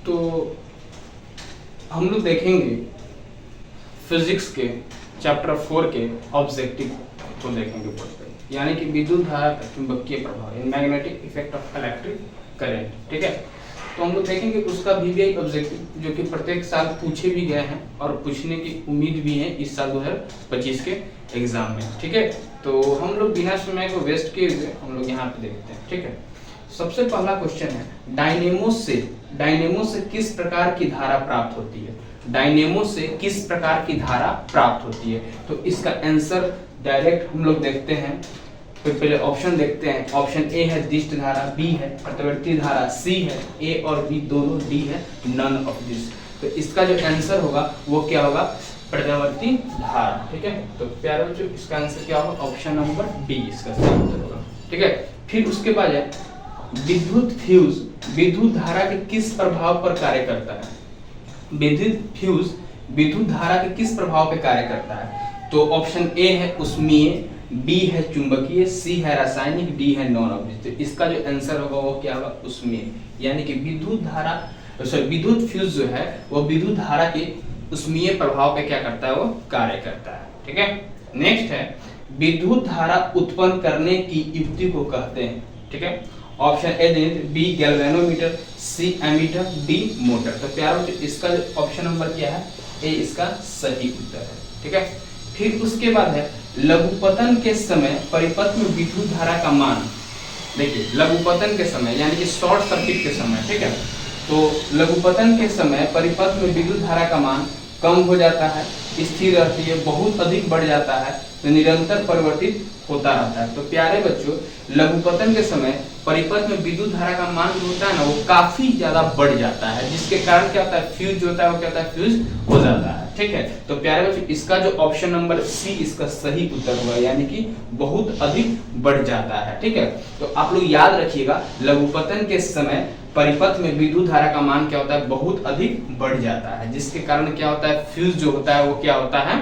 तो हम लोग देखेंगे फिजिक्स के चैप्टर 4 के ऑब्जेक्टिव को देखेंगे पढ़ते, यानी कि विद्युत धारा का चुंबकीय प्रभाव, magnetic effect of electric current. ठीक है, तो हम लोग देखेंगे उसका वीवीआई ऑब्जेक्टिव जो कि प्रत्येक साल पूछे भी गए हैं और पूछने की उम्मीद भी है इस साल 2025 के एग्जाम में। ठीक है, तो हम लोग बिना समय को वेस्ट किए हुए हम लोग यहाँ पे देखते हैं। ठीक है, सबसे पहला क्वेश्चन है डायनेमो से किस प्रकार की धारा प्राप्त होती है। डायनेमो से किस प्रकार की धारा प्राप्त होती है, तो इसका आंसर डायरेक्ट हम लोग देखते हैं। तो पहले ऑप्शन देखते हैं। ऑप्शन ए है दिष्ट धारा, बी है प्रतिवर्ती धारा, सी है ए और बी दोनों, डी है नन ऑफ दिस। तो इसका जो आंसर होगा वो क्या होगा, प्रतिवर्ती धारा। ठीक है, तो प्यारे बच्चों इसका आंसर क्या होगा, ऑप्शन नंबर डी इसका सही उत्तर होगा। ठीक है, फिर उसके बाद है विद्युत फ्यूज विद्युत धारा के किस प्रभाव पर कार्य करता है। विद्युत फ्यूज विद्युत धारा के किस प्रभाव पर कार्य करता है, तो ऑप्शन ए है उष्मीय, बी है चुंबकीय, सी है रासायनिक, डी है नॉन ऑब्जेक्ट। तो इसका जो आंसर होगा वो क्या होगा, उष्मीय, यानी कि विद्युत फ्यूज जो है वो विद्युत धारा के उष्मीय प्रभाव पे क्या करता है, वो कार्य करता है। ठीक है, नेक्स्ट है विद्युत धारा उत्पन्न करने की युक्ति को कहते हैं। ठीक है, ऑप्शन ए दें, बी गैल्वेनोमीटर, सी एमीटर, डी मोटर। तो प्यारों इसका ऑप्शन नंबर क्या है, ए इसका सही उत्तर है। ठीक है, फिर उसके बाद है लघुपतन के समय परिपथ में विद्युत धारा का मान। देखिए लघुपतन के समय यानी कि शॉर्ट सर्किट के समय, ठीक है, तो लघुपतन के समय परिपथ में विद्युत धारा का मान कम हो जाता है, स्थिर रहती है, बहुत अधिक बढ़ जाता है, तो निरंतर परिवर्तित होता रहता है। तो प्यारे बच्चों लघुपतन के समय परिपथ में विद्युत धारा का मान जो होता है ना वो काफी ज्यादा बढ़ जाता है, जिसके कारण क्या होता है, फ्यूज जो होता है वो क्या होता है, फ्यूज हो जाता है। ठीक है, तो प्यारे बच्चों इसका जो ऑप्शन नंबर सी इसका सही उत्तर हुआ, यानी कि बहुत अधिक बढ़ जाता है। ठीक है, तो आप लोग याद रखिएगा लघुपतन के समय परिपथ में विद्युत धारा का मान क्या होता है, बहुत अधिक बढ़ जाता है, जिसके कारण क्या होता है, फ्यूज जो होता है वो क्या होता है,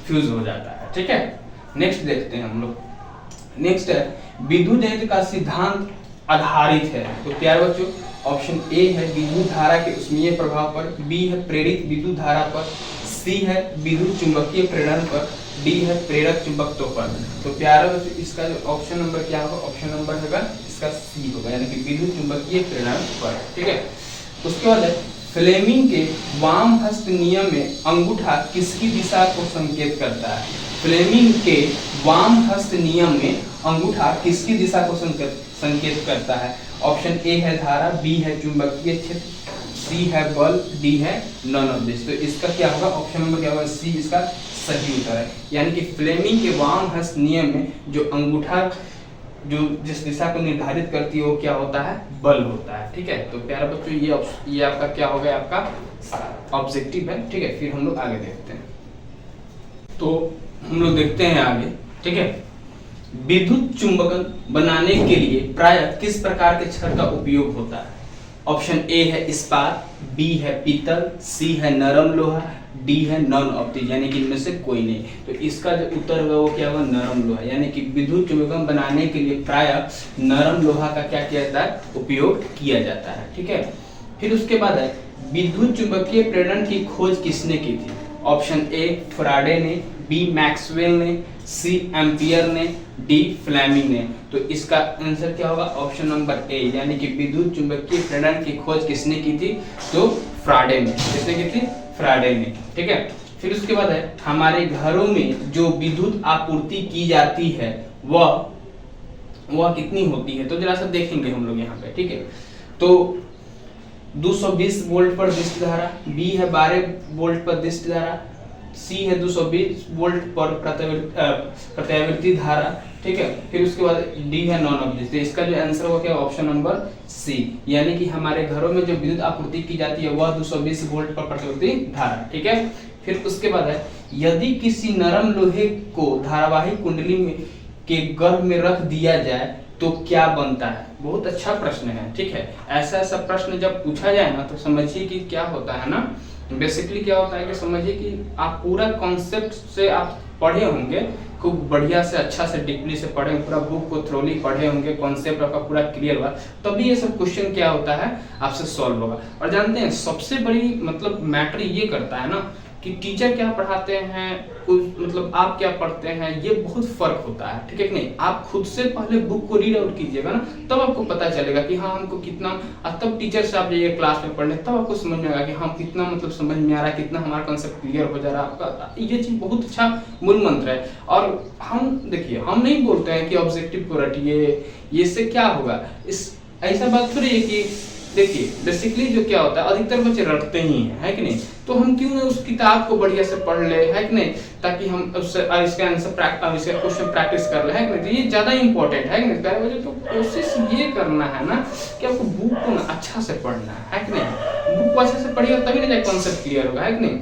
फ्यूज हो जाता है। ठीक है, नेक्स्ट देखते हैं हम लोग। नेक्स्ट है विद्युत जनित्र का सिद्धांत आधारित है। तो प्यारे बच्चों ऑप्शन ए है विद्युत धारा के उष्मीय प्रभाव पर, बी है प्रेरित विद्युत धारा पर, सी है विद्युत चुंबकीय प्रेरण पर, डी है प्रेरक चुंबकत्व पर। तो प्यारे बच्चों इसका जो ऑप्शन नंबर क्या होगा, ऑप्शन नंबर होगा इसका सी होगा, यानी कि विद्युत चुंबकीय प्रेरण पर। ठीक है, उसके बाद है फ्लेमिंग के वाम हस्त नियम में अंगूठा किसकी दिशा को संकेत करता है। फ्लेमिंग के वाम हस्त नियम में अंगूठा किसकी दिशा को संकेत करता है। ऑप्शन ए है धारा, बी है चुंबकीय क्षेत्र, सी है बल, डी है नॉन ऑफ दिस। तो इसका क्या होगा, ऑप्शन नंबर क्या होगा, सी इसका सही उत्तर है, यानी कि फ्लेमिंग के वाम हस्त नियम में जो अंगूठा जो जिस दिशा को निर्धारित करती है वो क्या होता है, बल होता है। ठीक है, तो प्यारे बच्चों ये आपका क्या हो गया, आपका ऑब्जेक्टिव है। ठीक है, फिर हम लोग आगे देखते हैं। तो हम लोग देखते हैं आगे। ठीक है, विद्युत चुंबकन बनाने के लिए प्रायः किस प्रकार के छड़ का उपयोग होता है। ऑप्शन ए है इस्पात, बी है पीतल, सी है नरम लोहा, डी है नॉन ऑप्टिक, यानी कि इनमें से कोई नहीं। तो इसका जो उत्तर होगा वो क्या होगा, नरम लोहा, यानी कि विद्युत चुंबकन बनाने के लिए प्रायः नरम लोहा का क्या किया जाता है, उपयोग किया जाता है। ठीक है, फिर उसके बाद है विद्युत चुंबकीय प्रेरण की खोज किसने की थी। ऑप्शन ए फैराडे ने, बी मैक्सवेल ने, सी एम्पियर ने, डी फ्लेमिंग ने। तो इसका आंसर क्या होगा, ऑप्शन नंबर ए, यानी कि विद्युत चुंबकीय प्रेरण की खोज किसने की थी, तो फैराडे ने। किसने की थी, फैराडे ने। ठीक है, फिर उसके बाद है हमारे घरों में जो विद्युत आपूर्ति की जाती है वह कितनी होती है। तो जरा सा देखेंगे हम लोग यहाँ पे। ठीक है, तो 220 वोल्ट पर दिष्ट धारा, बी है 12 वोल्ट पर दिष्ट धारा, सी है 220 वोल्ट पर प्रत्यावर्ती धारा। ठीक है, फिर उसके बाद डी है नॉन ऑब्जेक्ट। तो इसका जो आंसर होगा क्या, ऑप्शन नंबर सी, यानी कि हमारे घरों में जो विद्युत आपूर्ति की जाती है वह 220 वोल्ट पर प्रत्यावर्ती धारा। ठीक है, फिर उसके बाद है यदि किसी नरम लोहे को धारावाही कुंडली में के गर्भ में रख दिया जाए तो क्या बनता है। बहुत अच्छा प्रश्न है। ठीक है, ऐसा प्रश्न जब पूछा जाए ना तो समझिए कि क्या होता है ना, बेसिकली क्या होता है कि समझिए कि आप पूरा कॉन्सेप्ट से आप पढ़े होंगे, खूब बढ़िया से अच्छा से डीपली से पढ़े, पूरा बुक को थ्रोली पढ़े होंगे, कॉन्सेप्ट आपका पूरा क्लियर हुआ, तभी ये सब क्वेश्चन क्या होता है आपसे सॉल्व होगा। और जानते हैं सबसे बड़ी मतलब मैटर ये करता है ना कि टीचर क्या पढ़ाते हैं, मतलब आप क्या पढ़ते हैं, ये बहुत फर्क होता है, ठीक है कि नहीं। आप खुद से पहले बुक को रीड आउट कीजिएगा ना, तब आपको पता चलेगा कि हाँ हमको कितना, तब टीचर से आप जाइए क्लास में पढ़ने, तब आपको समझ में आएगा कि हाँ कितना मतलब समझ में आ रहा है, कितना हमारा कॉन्सेप्ट क्लियर हो जा रहा है आपका। ये चीज बहुत अच्छा मूल मंत्र है। और हम देखिए, हम नहीं बोलते हैं कि ऑब्जेक्टिव को रटिए, ये से क्या होगा, इस ऐसा बात थोड़ी है कि देखिए बेसिकली जो क्या होता है अधिकतर बच्चे रटते ही हैं, है कि नहीं। तो हम क्यों ना उस किताब को बढ़िया से पढ़ ले, है कि नहीं, ताकि हम उससे इसका आंसर इसका क्वेश्चन प्रैक्टिस कर ले, है कि नहीं। तो ये ज्यादा इंपॉर्टेंट है कि नहीं प्यारे बच्चों। तो कोशिश ये करना है ना कि आपको बुक को ना अच्छा से पढ़ना है कि नहीं। बुक को अच्छे से पढ़िएगा तभी ना जाके कॉन्सेप्ट क्लियर होगा, है कि नहीं।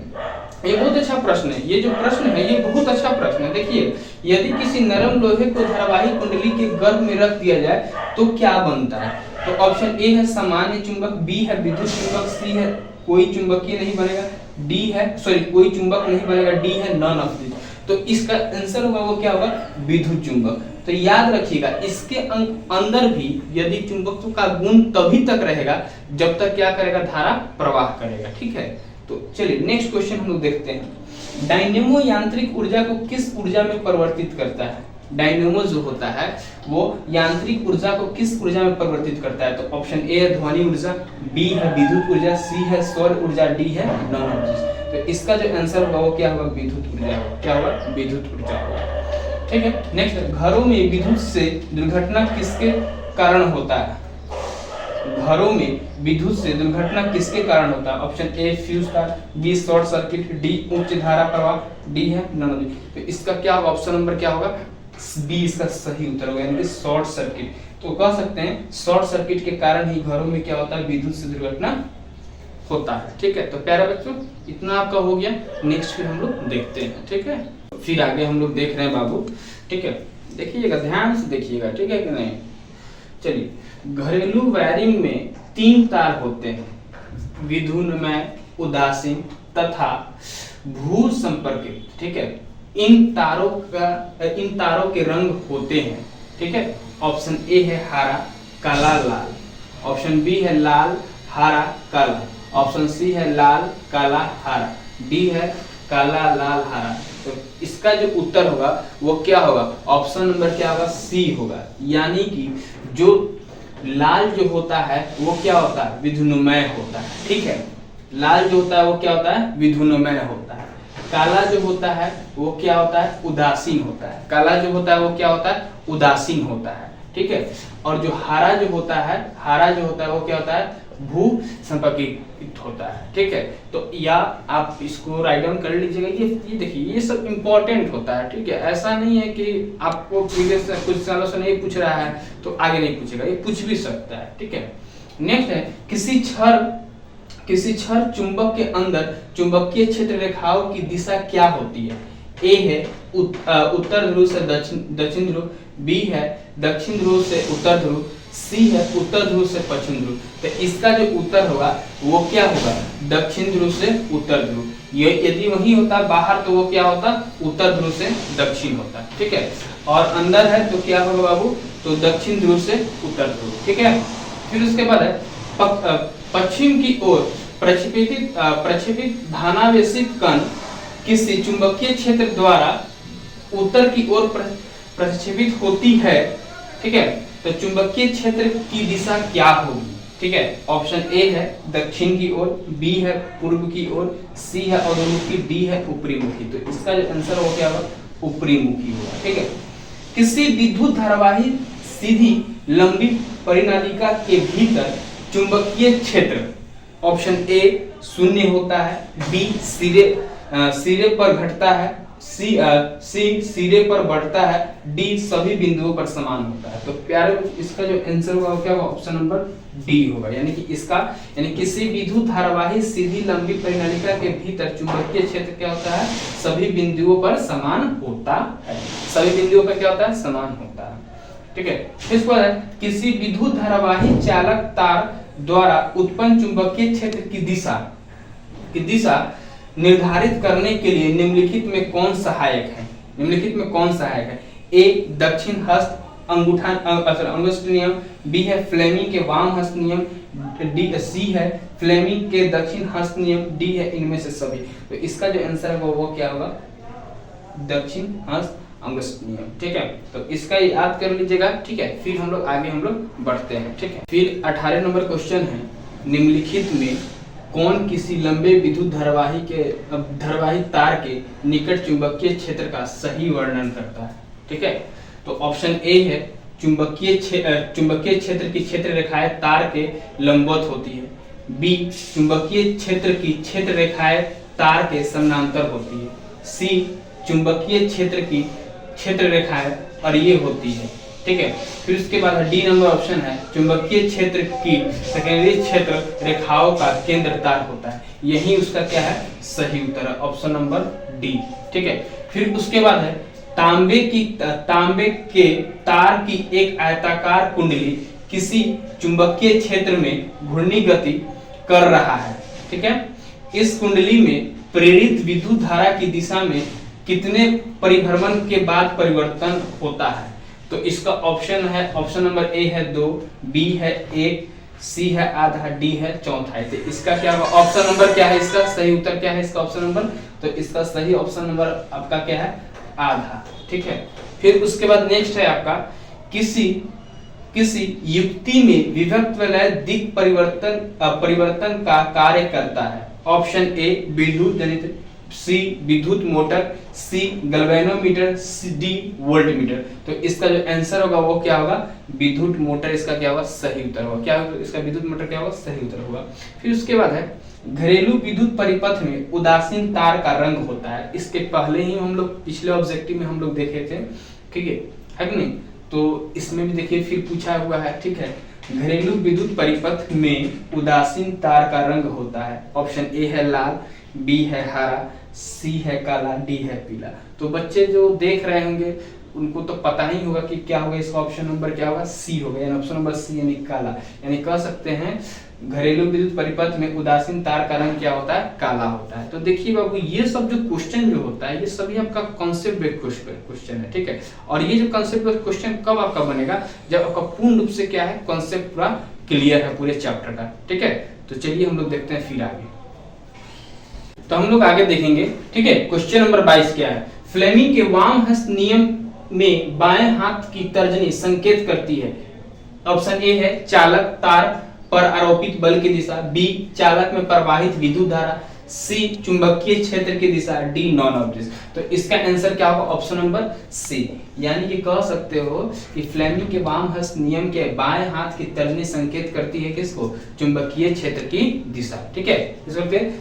ये बहुत अच्छा प्रश्न है, ये जो प्रश्न है ये बहुत अच्छा प्रश्न है। देखिए, यदि किसी नरम लोहे को धारावाही कुंडली के गर्भ में रख दिया जाए तो क्या बनता है। तो ऑप्शन ए है सामान्य चुंबक, बी है विद्युत चुंबक, सी है कोई चुंबकीय नहीं बनेगा, डी है कोई चुंबक नहीं बनेगा, डी है नॉन ऑफ दिस। तो इसका आंसर होगा वो क्या होगा, विद्युत चुंबक। तो याद रखिएगा इसके अंदर भी यदि चुंबकत्व का गुण तभी तक रहेगा जब तक क्या करेगा, धारा प्रवाह करेगा, ठीक है। तो चलिए नेक्स्ट क्वेश्चन हम लोग देखते हैं। डायनेमो यांत्रिक ऊर्जा को किस ऊर्जा में परिवर्तित करता है। डायनेमो जो होता है वो यांत्रिक ऊर्जा को किस ऊर्जा में परिवर्तित करता है। तो ऑप्शन ए है ध्वनि ऊर्जा, बी है विद्युत ऊर्जा, सी है सौर ऊर्जा, डी है नॉन ऊर्जा। तो इसका जो आंसर होगा वो क्या होगा, विद्युत ऊर्जा होगा। क्या होगा, विद्युत ऊर्जा होगा, ठीक है। नेक्स्ट, घरों में विद्युत से दुर्घटना किसके कारण होता है। घरों में विद्युत से दुर्घटना किसके कारण होता है। ऑप्शन ए फ्यूज तार, बी शॉर्ट सर्किट, डी उच्च धारा प्रवाह, डी है नॉन ऊर्जा। तो इसका क्या होगा, ऑप्शन नंबर क्या होगा, बी इसका सही उत्तर होगा, यानी कि शॉर्ट सर्किट। तो कह सकते हैं शॉर्ट सर्किट के कारण ही घरों में क्या होता है, विद्युत से दुर्घटना होता है, ठीक है। तो प्यारे बच्चों इतना आपका हो गया। नेक्स्ट फिर हम लोग देखते हैं, ठीक है। फिर आगे हम लोग देख रहे हैं बाबू, ठीक है। देखिएगा ध्यान से देखिएगा, ठीक है कि नहीं। चलिए, घरेलू वायरिंग में 3 तार होते हैं, विद्युन्मय, उदासीन तथा भू संपर्कित, ठीक है। इन तारों के रंग होते हैं, ठीक है। ऑप्शन ए है हरा, काला, लाल। ऑप्शन बी है लाल, हरा, काला। ऑप्शन सी है लाल, काला, हरा। डी है काला, लाल, हरा। तो इसका जो उत्तर होगा वो क्या होगा, ऑप्शन नंबर क्या होगा, सी होगा। यानी कि जो लाल जो होता है वो क्या होता है, विद्युन्मय होता है, ठीक है। लाल जो होता है वो क्या होता है, विद्युन्मय होता है। काला जो होता है वो क्या होता है, उदासीन होता है। काला जो होता है वो क्या होता है, उदासीन होता है, ठीक है। और जो हरा जो होता है वो क्या होता है, भू संपर्कित होता है, ठीक है। तो या आप इसको राइट डाउन कर लीजिएगा। ये देखिए ये सब इंपॉर्टेंट होता है, ठीक है। ऐसा नहीं है कि आपको प्रीवियस कुछ सालों से नहीं पूछ रहा है तो आगे नहीं पूछेगा, ये पूछ भी सकता है, ठीक है। नेक्स्ट है, किसी छड़ चुंबक के अंदर चुंबकीय क्षेत्र रेखाओं की दिशा क्या होती है। ए है उत्तर ध्रुव से दक्षिण ध्रुव, बी है दक्षिण ध्रुव से उत्तर ध्रुव, सी है उत्तर ध्रुव से पश्चिम ध्रुव। तो इसका जो उत्तर होगा वो क्या होगा, दक्षिण ध्रुव से उत्तर ध्रुव। ये यदि वही होता बाहर तो वो क्या होता, उत्तर ध्रुव से दक्षिण होता, ठीक है। और अंदर है तो क्या होगा बाबू, तो दक्षिण ध्रुव से उत्तर ध्रुव, ठीक है। फिर उसके बाद है पश्चिम की ओर प्रक्षेपित धनावेशित कण किसी चुंबकीय क्षेत्र द्वारा उत्तर की ओर प्रक्षेपित होती है, ठीक है। तो चुंबकीय क्षेत्र की दिशा क्या होगी, ठीक है। ऑप्शन ए है दक्षिण की ओर, बी है पूर्व की ओर, सी है अधोमुखी, डी है ऊपरी मुखी। तो इसका जो आंसर हो क्या होगा, ऊपरी मुखी होगा, ठीक है। किसी विद्युत धारावाही सीधी लंबी परिनालिका के भीतर चुंबकीय क्षेत्र, ऑप्शन ए 0 होता है, बी सिरे पर घटता है, सी सिरे पर बढ़ता है, डी सभी बिंदुओं पर समान होता है। तो प्यारे इसका जो आंसर होगा क्या होगा, ऑप्शन नंबर डी होगा। यानी कि इसका किसी विद्युत धारावाही सीधी लंबी परिनालिका के भीतर चुंबकीय क्षेत्र क्या होता है, सभी बिंदुओं पर समान होता है। सभी बिंदुओं पर क्या होता है, समान होता है, ठीक है। इस पर किसी विद्युत धारावाही चालक तार द्वारा उत्पन्न चुंबकीय क्षेत्र की दिशा निर्धारित करने के लिए निम्नलिखित में कौन सहायक है। निम्नलिखित में कौन सहायक है? ए दक्षिण हस्त अंगूठा अंगुष्ठ नियम, बी है फ्लेमिंग के वाम हस्त नियम, डी सी है फ्लेमिंग के दक्षिण हस्त नियम, डी है इनमें से सभी। तो इसका जो आंसर है वो क्या होगा? दक्षिण हस्त अंगुष्ठ नियम। ठीक है, तो इसका याद कर लीजिएगा। ठीक है, फिर हम लोग आगे बढ़ते हैं। ठीक है, फिर 18 नंबर क्वेश्चन है, निम्नलिखित में कौन किसी लंबे विद्युत धारावाही तार के निकट चुंबकीय क्षेत्र का सही वर्णन करता है? ठीक है, तो ऑप्शन ए है चुंबकीय क्षेत्र की क्षेत्र रेखाएं तार के लंबवत होती है, बी चुंबकीय क्षेत्र की क्षेत्र रेखाएं तार के समानांतर होती है, सी चुंबकीय क्षेत्र की क्षेत्र रेखाएं अरीय होती है। ठीक है, फिर उसके बाद डी नंबर ऑप्शन है चुंबकीय क्षेत्र की सेकेंडरी क्षेत्र रेखाओं का केंद्र तार होता है। यही उसका क्या है? सही उत्तर है, ऑप्शन नंबर डी। ठीक है, फिर उसके बाद है तांबे के तार की एक आयताकार कुंडली किसी चुंबकीय क्षेत्र में घूर्णी गति कर रहा है। ठीक है, इस कुंडली में प्रेरित विद्युत धारा की दिशा में कितने परिभ्रमण के बाद परिवर्तन होता है? तो इसका ऑप्शन है, ऑप्शन नंबर ए है 2, बी है 1, सी है आधा, डी है चौथाई। तो इसका क्या होगा? ऑप्शन नंबर क्या है? इसका सही उत्तर क्या है? इसका ऑप्शन नंबर, तो इसका सही ऑप्शन नंबर आपका क्या है? आधा। ठीक है, फिर उसके बाद नेक्स्ट है आपका किसी युक्ति में विभक्त वलय दिक् परिवर्तन का कार्य करता है। ऑप्शन ए विद्युत जनित्र, सी विद्युत मोटर, सी गैल्वेनोमीटर, डी वोल्टमीटर। तो इसका जो आंसर होगा वो क्या होगा? विद्युत मोटर इसका क्या होगा? सही उत्तर होगा। क्या होगा इसका? विद्युत मोटर क्या होगा? सही उत्तर होगा। फिर उसके बाद है घरेलू विद्युत परिपथ में उदासीन तार का रंग होता है। इसके पहले ही हम लोग पिछले ऑब्जेक्टिव में हम लोग देखे थे। ठीक है कि नहीं? तो इसमें भी देखिए फिर पूछा हुआ है। ठीक है, घरेलू विद्युत परिपथ में उदासीन तार का रंग होता है। ऑप्शन ए है लाल, बी है हरा, सी है काला, डी है पीला। तो बच्चे जो देख रहे होंगे उनको तो पता ही होगा कि क्या होगा। इसका ऑप्शन नंबर क्या होगा? सी होगा, यानी ऑप्शन नंबर सी यानी काला। यानी कह सकते हैं घरेलू विद्युत परिपथ में उदासीन तार का रंग क्या होता है? काला होता है। तो देखिए बाबू, ये सब जो क्वेश्चन जो होता है ये सभी आपका कॉन्सेप्ट बेस्ड क्वेश्चन है। ठीक है, और ये जो कॉन्सेप्ट बेस्ड क्वेश्चन कब आपका बनेगा? जब आपका पूर्ण रूप से क्या है? कॉन्सेप्ट पूरा क्लियर है पूरे चैप्टर का। ठीक है, तो चलिए हम लोग देखते हैं फिर आगे। तो हम लोग आगे देखेंगे। ठीक है, क्वेश्चन नंबर 22 क्या है? फ्लेमिंग के वाम हस्त नियम में बाएं हाथ की तर्जनी संकेत करती है। ऑप्शन ए है चालक तार पर आरोपित बल की दिशा, बी चालक में प्रवाहित विद्युत धारा, सी चुंबकीय क्षेत्र की दिशा, डी नॉन ऑफ दिस। तो इसका आंसर क्या होगा? Option number C. यानी कि कह सकते हो कि फ्लेमिंग के वाम हस्त नियम के बाएं हाथ की तर्जनी संकेत करती है किसको? चुंबकीय क्षेत्र की दिशा। ठीक है,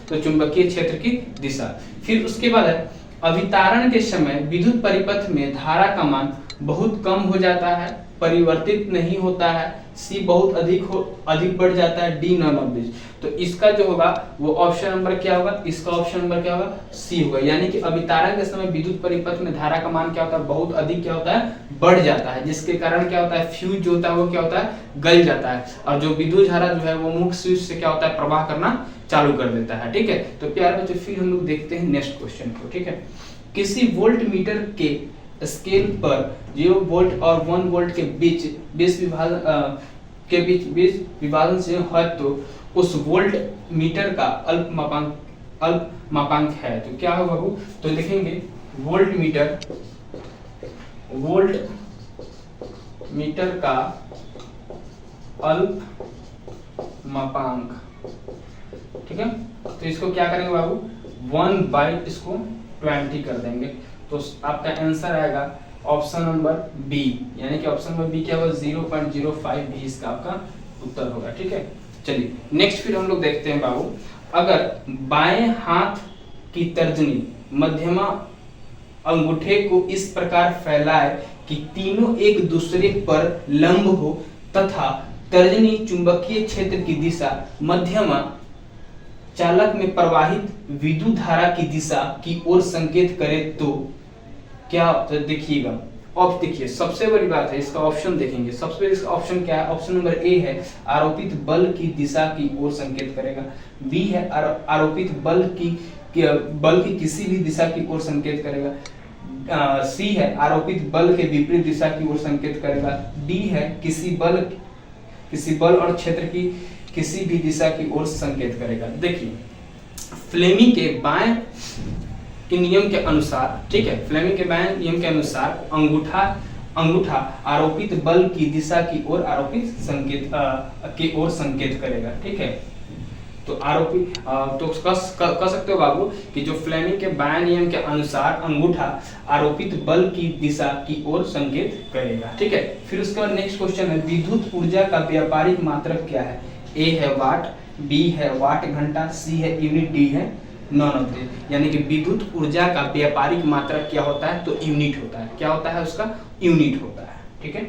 तो चुंबकीय क्षेत्र की दिशा। फिर उसके बाद है अभितारण के समय विद्युत परिपथ में धारा का मान बहुत कम हो जाता है, परिवर्तित नहीं होता है, सी बहुत अधिक बढ़ जाता है, डी नॉन ऑफ दिस। तो इसका जो होगा वो ऑप्शन नंबर क्या होगा? इसका ऑप्शन नंबर क्या होगा? सी होगा। यानी कि अभितारण के समय विद्युत परिपथ में धारा का मान क्या होता है? बहुत अधिक क्या होता है? बढ़ जाता है, जिसके कारण क्या होता है? फ्यूज जो होता है वो क्या होता है? गल जाता है, और जो विद्युत धारा जो है वो मुख्य स्विच से क्या होता है? प्रवाह करना चालू कर देता है। ठीक है, तो प्यारे बच्चों फिर हम लोग देखते हैं नेक्स्ट क्वेश्चन को। ठीक है, किसी वोल्ट मीटर के स्केल पर 0 वोल्ट और 1 वोल्ट के बीच विभाजन से है तो उस वोल्ट मीटर का अल्प मापांक है। तो क्या होगा बाबू? तो लिखेंगे वोल्ट मीटर का अल्प मापांक। ठीक है, तो इसको क्या करेंगे बाबू? 1/, इसको 20 कर देंगे। तो आपका आंसर आएगा ऑप्शन नंबर बी। यानी कि ऑप्शन नंबर बी क्या होगा? 0.05 भी इसका आपका उत्तर होगा। ठीक है, चलिए नेक्स्ट फिर हम लोग देखते हैं बाबू, अगर बाएं हाथ की तर्जनी मध्यमा अंगूठे को इस प्रकार फैलाए कि तीनों एक दूसरे पर लंब हो तथा तर्जनी चुंबकीय क्षेत्र की दिशा मध्यमा चालक में प्रवाहित विद्युत धारा की दिशा की ओर संकेत करे तो क्या? तो देखिएगा, अब देखिए सबसे बड़ी बात है इसका ऑप्शन देखेंगे। सबसे पहले इसका ऑप्शन क्या है? ऑप्शन नंबर ए है आरोपित बल की दिशा की ओर संकेत करेगा, बी है आरोपित बल की किसी भी दिशा की ओर संकेत करेगा, सी है आरोपित बल के विपरीत दिशा की ओर संकेत करेगा। डी है किसी बल और क्षेत्र की किसी भी दिशा की ओर संकेत करेगा। देखिए फ्लेमिंग के बाएं के नियम के अनुसार, ठीक है, फ्लेमिंग के बाएं नियम के अनुसार अंगूठा आरोपित बल की दिशा की ओर संकेत करेगा। ठीक है, तो तो कह सकते हो बाबू कि जो फ्लेमिंग के बाएं नियम के अनुसार अंगूठा आरोपित बल की दिशा की ओर संकेत करेगा। ठीक है, फिर उसके बाद नेक्स्ट क्वेश्चन है विद्युत ऊर्जा का व्यापारिक मात्रक क्या है। ए है वाट, बी है वाट घंटा, सी है यूनिट, डी है नॉन ऑफ दिस। यानी कि विद्युत ऊर्जा का व्यापारिक मात्रक क्या होता है, तो यूनिट होता है। क्या होता है उसका, यूनिट होता है। ठीक है,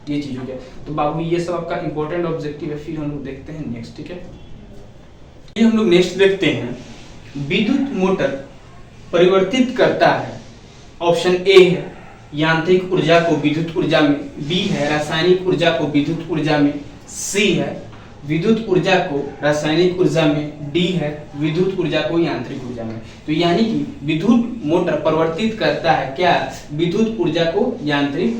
ये चीज हो गया। तो बाबू ये सब आपका इंपॉर्टेंट ऑब्जेक्टिव है। फिर हम लोग देखते हैं नेक्स्ट। ठीक है, ये हम लोग नेक्स्ट देखते हैं विद्युत मोटर परिवर्तित करता है। ऑप्शन ए है यांत्रिक ऊर्जा को विद्युत ऊर्जा में, बी है रासायनिक ऊर्जा को विद्युत ऊर्जा में, सी है विद्युत ऊर्जा को रासायनिक ऊर्जा में, डी है विद्युत ऊर्जा को यांत्रिक ऊर्जा में। तो यानी कि विद्युत मोटर परिवर्तित करता है क्या, विद्युत ऊर्जा को यांत्रिक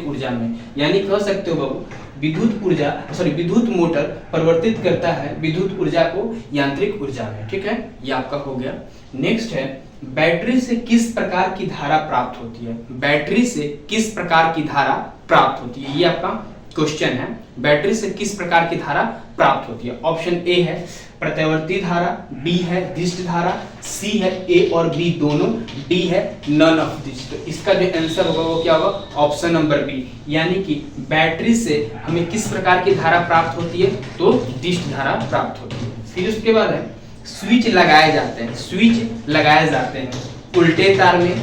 ऊर्जा में। यानी कह सकते हो बाबू विद्युत मोटर परिवर्तित करता है विद्युत ऊर्जा को यांत्रिक ऊर्जा में। ठीक है, ये आपका हो गया। नेक्स्ट है बैटरी से किस प्रकार की धारा प्राप्त होती है। बैटरी से किस प्रकार की धारा प्राप्त होती है, ये आपका क्वेश्चन है। बैटरी से किस प्रकार की धारा प्राप्त होती है। ऑप्शन ए है प्रत्यावर्ती धारा, बी है दिष्ट धारा, सी है ए और बी दोनों, डी है नन ऑफ दिस। तो इसका जो आंसर होगा वो क्या होगा, ऑप्शन नंबर बी। यानी कि बैटरी से हमें किस प्रकार की धारा प्राप्त होती है, तो दिष्ट धारा प्राप्त होती है। फिर उसके बाद है स्विच लगाए जाते हैं उल्टे तार में,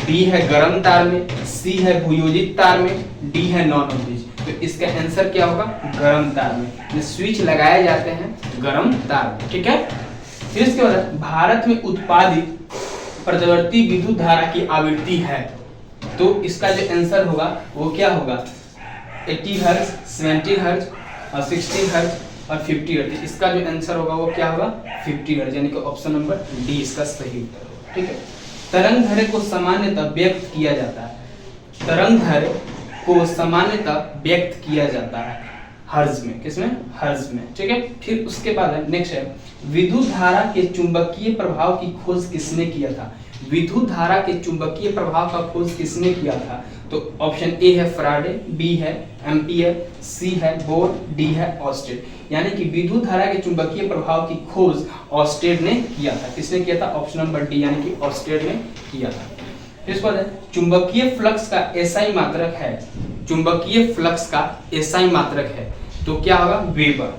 बी है गर्म तार में, सी है भूयोजित तार में, डी है नॉन ऑफ दिस। तो इसका आंसर क्या होगा, गर्म तार में। स्विच लगाए जाते हैं गर्म तार में। ठीक है, फिर इसके बाद भारत में उत्पादित प्रत्यावर्ती विद्युत धारा की आवृत्ति है। तो इसका जो आंसर होगा वो क्या होगा, 80 हर्ट्ज, 70 हर्ट्ज और 60 हर्ट्ज और 50 हर्ट्ज। इसका जो आंसर होगा वो क्या होगा, 50 हर्ट्ज। यानी कि ऑप्शन नंबर डी इसका सही उत्तर होगा। ठीक है, तरंग दैर्घ्य को सामान्यतः व्यक्त किया जाता है। तरंग दैर्घ्य को सामान्यतः व्यक्त किया जाता है हर्ट्ज में। किसमें, हर्ट्ज में। ठीक है, फिर उसके बाद है नेक्स्ट है विद्युत धारा के चुंबकीय प्रभाव की खोज किसने किया था। विद्युत धारा के चुंबकीय प्रभाव का खोज किसने किया था। तो ऑप्शन ए है फैराडे, बी है एम्पियर, सी है बोर, डी है ऑस्टेड। यानी कि विद्युत धारा के चुंबकीय प्रभाव की खोज ऑस्टेड ने किया था। किसने किया था, ऑप्शन नंबर डी यानी कि ऑस्टेड ने किया था। इसके बाद चुंबकीय फ्लक्स का एसआई मात्रक है। चुंबकीय फ्लक्स का एसआई मात्रक है तो क्या होगा, वेबर।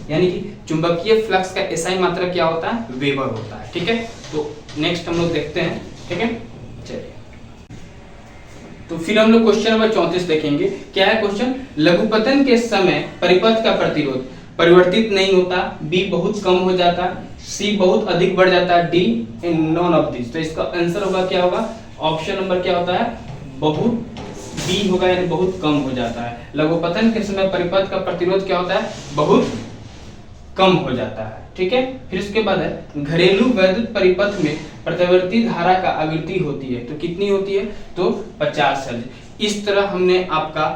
यानी कि चुंबकीय फ्लक्स का एसआई मात्रक क्या होता है, वेबर होता है। ठीक है, तो नेक्स्ट हम लोग देखते हैं। ठीक है, चलिए तो फिर हम लोग क्वेश्चन नंबर 34 देखेंगे। क्या है क्वेश्चन, लघुपतन के समय परिपथ का प्रतिरोध परिवर्तित नहीं होता, बी बहुत कम हो जाता, सी बहुत अधिक बढ़ जाता, डी नॉन ऑफ दिस। तो इसका आंसर होगा क्या होगा, ऑप्शन नंबर क्या होता है, बहुत, बी होगा यानी बहुत कम हो जाता है। लघुपतन के समय परिपथ का प्रतिरोध क्या होता है, बहुत कम हो जाता है। ठीक है, फिर उसके बाद है घरेलू वैद्युत परिपथ में प्रत्यावर्ती धारा का आवृत्ति होती है। तो कितनी होती है, तो 50 हर्ट्ज। इस तरह हमने आपका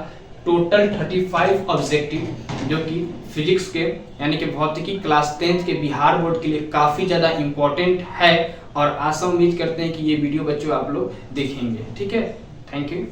टोटल 35 ऑब्जेक्टिव जो कि फिजिक्स के यानी कि भौतिकी क्लास 10th के बिहार बोर्ड के लिए काफी ज्यादा इंपॉर्टेंट है और आशा उम्मीद करते हैं कि ये वीडियो बच्चों आप लोग देखेंगे। ठीक है, थैंक यू।